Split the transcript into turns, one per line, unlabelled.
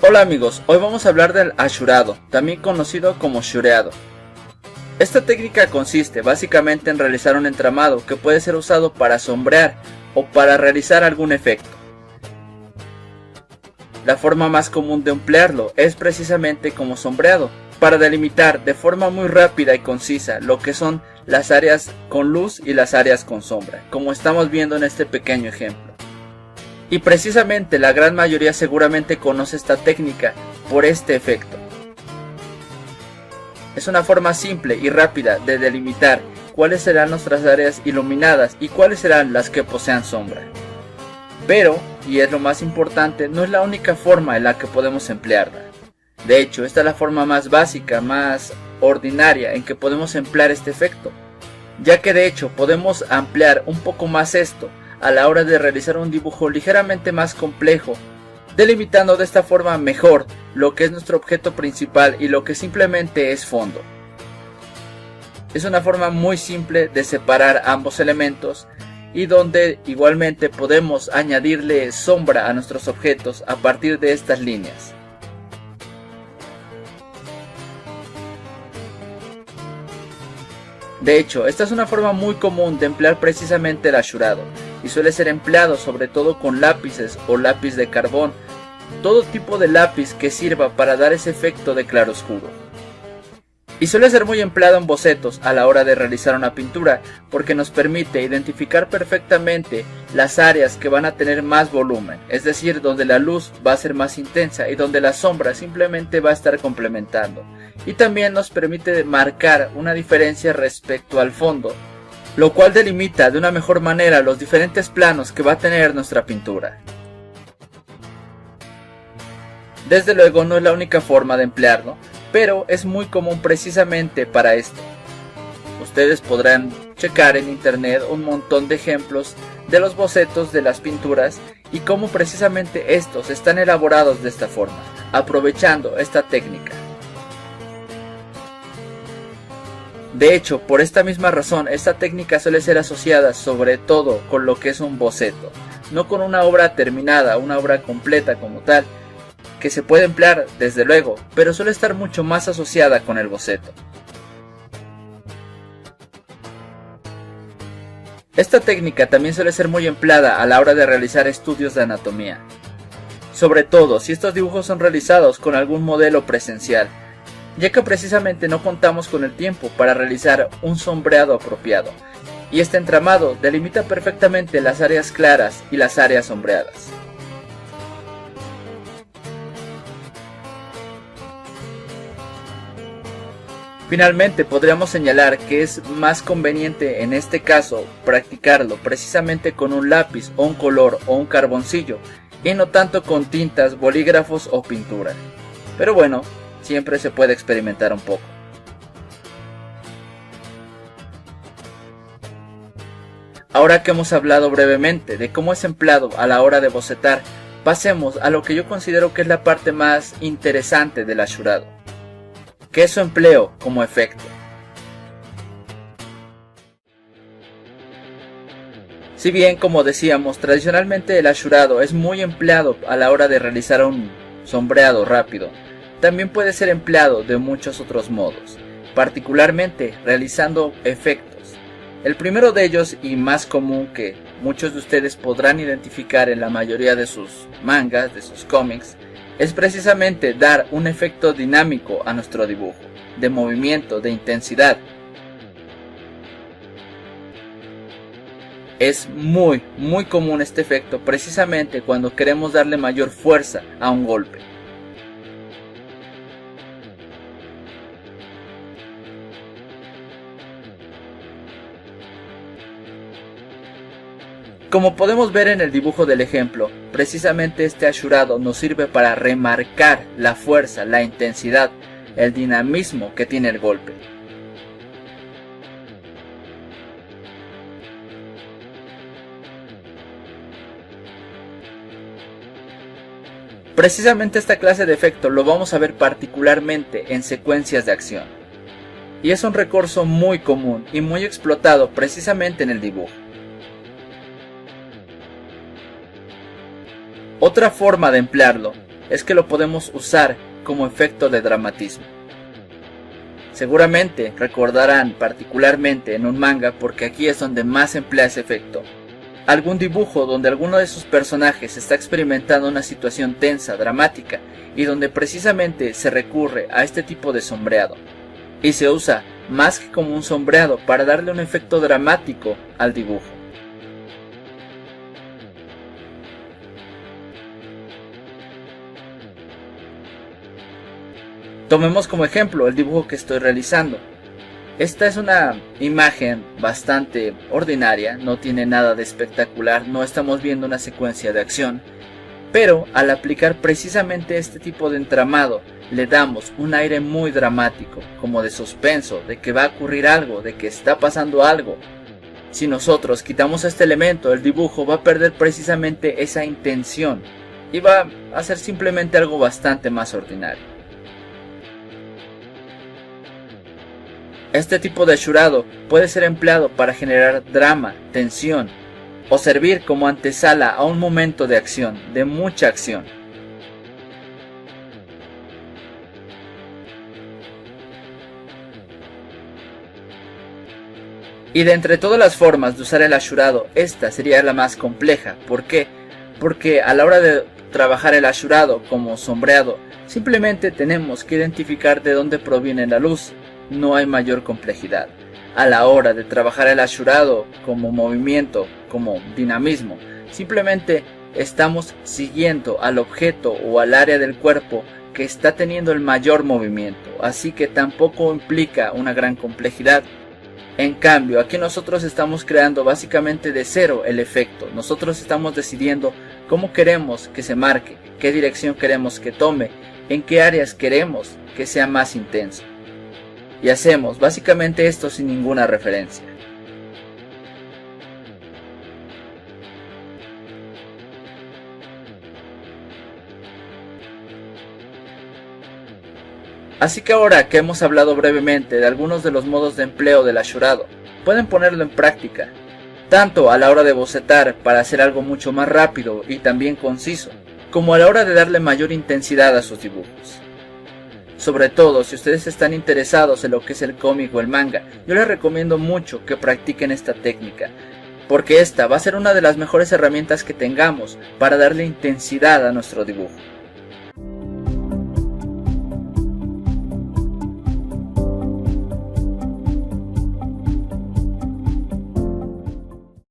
Hola amigos, hoy vamos a hablar del ashurado, también conocido como shureado. Esta técnica consiste básicamente en realizar un entramado que puede ser usado para sombrear o para realizar algún efecto. La forma más común de emplearlo es precisamente como sombreado, para delimitar de forma muy rápida y concisa lo que son las áreas con luz y las áreas con sombra, como estamos viendo en este pequeño ejemplo. Y precisamente la gran mayoría seguramente conoce esta técnica por este efecto. Es una forma simple y rápida de delimitar cuáles serán nuestras áreas iluminadas y cuáles serán las que posean sombra. Pero, y es lo más importante, no es la única forma en la que podemos emplearla. De hecho, esta es la forma más básica, más ordinaria en que podemos emplear este efecto, ya que de hecho podemos ampliar un poco más esto a la hora de realizar un dibujo ligeramente más complejo, delimitando de esta forma mejor lo que es nuestro objeto principal y lo que simplemente es fondo. Es una forma muy simple de separar ambos elementos y donde igualmente podemos añadirle sombra a nuestros objetos a partir de estas líneas. De hecho, esta es una forma muy común de emplear precisamente el ashurado y suele ser empleado sobre todo con lápices o lápiz de carbón, todo tipo de lápiz que sirva para dar ese efecto de claroscuro. Y suele ser muy empleado en bocetos a la hora de realizar una pintura porque nos permite identificar perfectamente las áreas que van a tener más volumen, es decir, donde la luz va a ser más intensa y donde la sombra simplemente va a estar complementando. Y también nos permite marcar una diferencia respecto al fondo, lo cual delimita de una mejor manera los diferentes planos que va a tener nuestra pintura. Desde luego no es la única forma de emplearlo, pero es muy común precisamente para esto. Ustedes podrán checar en internet un montón de ejemplos de los bocetos de las pinturas y cómo precisamente estos están elaborados de esta forma, aprovechando esta técnica. De hecho, por esta misma razón, esta técnica suele ser asociada sobre todo con lo que es un boceto, no con una obra terminada, una obra completa como tal, que se puede emplear desde luego, pero suele estar mucho más asociada con el boceto. Esta técnica también suele ser muy empleada a la hora de realizar estudios de anatomía, sobre todo si estos dibujos son realizados con algún modelo presencial, ya que precisamente no contamos con el tiempo para realizar un sombreado apropiado, y este entramado delimita perfectamente las áreas claras y las áreas sombreadas. Finalmente podríamos señalar que es más conveniente en este caso practicarlo precisamente con un lápiz o un color o un carboncillo y no tanto con tintas, bolígrafos o pintura. Pero bueno, siempre se puede experimentar un poco. Ahora que hemos hablado brevemente de cómo es empleado a la hora de bocetar, pasemos a lo que yo considero que es la parte más interesante del ashurado, que es su empleo como efecto. Si bien, como decíamos, tradicionalmente el ashurado es muy empleado a la hora de realizar un sombreado rápido, también puede ser empleado de muchos otros modos, particularmente realizando efectos. El primero de ellos y más común que muchos de ustedes podrán identificar en la mayoría de sus mangas, de sus cómics, es precisamente dar un efecto dinámico a nuestro dibujo, de movimiento, de intensidad. Es muy común este efecto precisamente cuando queremos darle mayor fuerza a un golpe. Como podemos ver en el dibujo del ejemplo, precisamente este ashurado nos sirve para remarcar la fuerza, la intensidad, el dinamismo que tiene el golpe. Precisamente esta clase de efecto lo vamos a ver particularmente en secuencias de acción. Y es un recurso muy común y muy explotado precisamente en el dibujo. Otra forma de emplearlo es que lo podemos usar como efecto de dramatismo. Seguramente recordarán particularmente en un manga, porque aquí es donde más se emplea ese efecto, algún dibujo donde alguno de sus personajes está experimentando una situación tensa, dramática, y donde precisamente se recurre a este tipo de sombreado, y se usa más que como un sombreado para darle un efecto dramático al dibujo. Tomemos como ejemplo el dibujo que estoy realizando. Esta es una imagen bastante ordinaria, no tiene nada de espectacular, no estamos viendo una secuencia de acción, pero al aplicar precisamente este tipo de entramado, le damos un aire muy dramático, como de suspenso, de que va a ocurrir algo, de que está pasando algo. Si nosotros quitamos este elemento, el dibujo va a perder precisamente esa intención y va a ser simplemente algo bastante más ordinario. Este tipo de shurado puede ser empleado para generar drama, tensión, o servir como antesala a un momento de acción, de mucha acción. Y de entre todas las formas de usar el ashurado, esta sería la más compleja. ¿Por qué? Porque a la hora de trabajar el ashurado como sombreado, simplemente tenemos que identificar de dónde proviene la luz. No hay mayor complejidad. A la hora de trabajar el ashurado como movimiento, como dinamismo, simplemente estamos siguiendo al objeto o al área del cuerpo que está teniendo el mayor movimiento, así que tampoco implica una gran complejidad. En cambio, aquí nosotros estamos creando básicamente de cero el efecto. Nosotros estamos decidiendo cómo queremos que se marque, qué dirección queremos que tome, en qué áreas queremos que sea más intenso. Y hacemos básicamente esto sin ninguna referencia. Así que ahora que hemos hablado brevemente de algunos de los modos de empleo del ashurado, pueden ponerlo en práctica, tanto a la hora de bocetar para hacer algo mucho más rápido y también conciso, como a la hora de darle mayor intensidad a sus dibujos. Sobre todo si ustedes están interesados en lo que es el cómic o el manga, yo les recomiendo mucho que practiquen esta técnica, porque esta va a ser una de las mejores herramientas que tengamos para darle intensidad a nuestro dibujo.